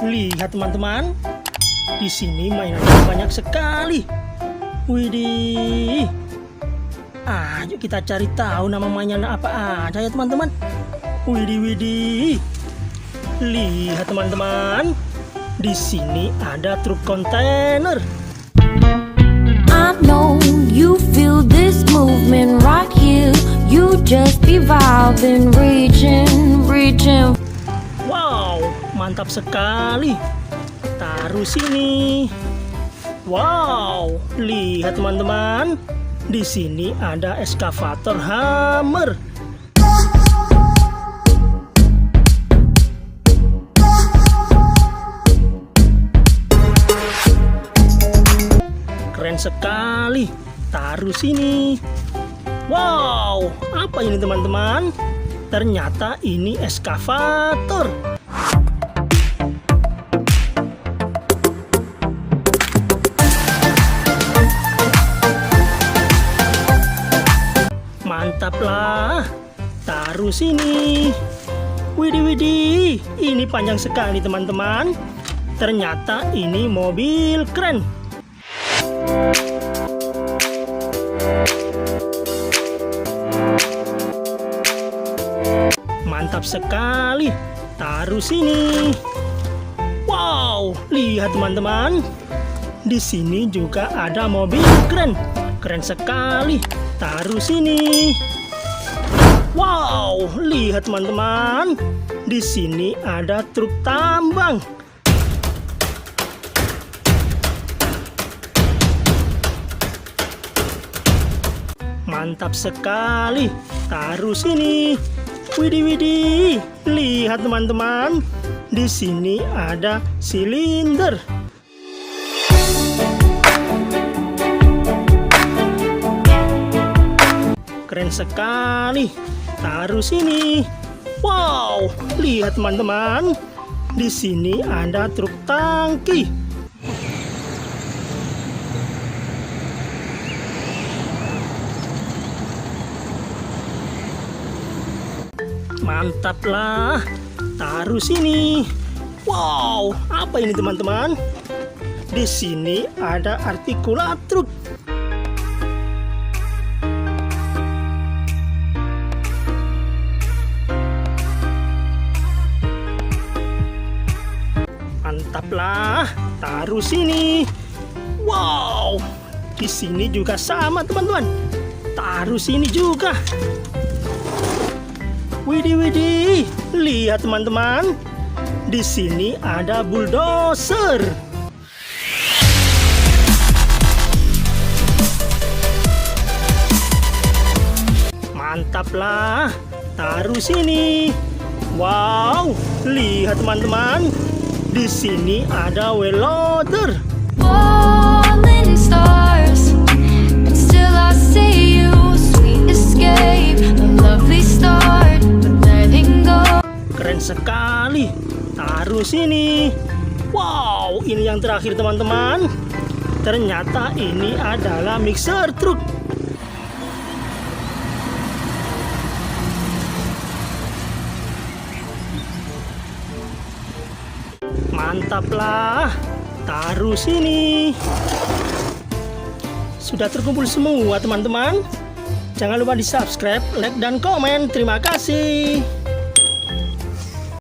lihat teman-teman. Di sini mainannya banyak sekali. Widih. Ayo kita cari tahu nama mainan apa aja ya teman-teman. Widih. Lihat teman-teman. Di sini ada truk kontainer. I know you feel this movement right here. You just be vibing, reaching. Wow, mantap sekali. Taruh sini. Wow, lihat teman-teman. Di sini ada eskavator hammer. Keren sekali. Taruh sini. Wow, apa ini teman-teman? Ternyata ini eskavator. Mantap lah. Taruh sini. Widih, ini panjang sekali teman-teman. Ternyata ini mobil keren. Mantap sekali. Taruh sini. Wow, lihat teman-teman. Di sini juga ada mobil keren. Keren sekali. Taruh sini. Wow, lihat teman-teman. Di sini ada truk tambang. Mantap sekali. Taruh sini. Widih, lihat teman-teman. Di sini ada silinder. Keren sekali. Taruh sini. Wow, lihat teman-teman. Di sini ada truk tangki. Mantap lah. Taruh sini. Wow, apa ini teman-teman? Di sini ada artikulat truk. Mantap lah. Taruh sini. Wow, di sini juga sama teman-teman. Taruh sini juga. Widih, lihat teman-teman. Di sini ada bulldozer. Mantap lah. Taruh sini. Wow, lihat teman-teman. Di sini ada wheel loader. Falling stars, and still I see you. Sweet escape, a lovely start, but letting go. Keren sekali. Taruh sini. Wow, ini yang terakhir teman-teman. Ternyata ini adalah mixer truk. Mantap lah. Taruh sini. Sudah terkumpul semua teman-teman. Jangan lupa di subscribe, like, dan komen. Terima kasih.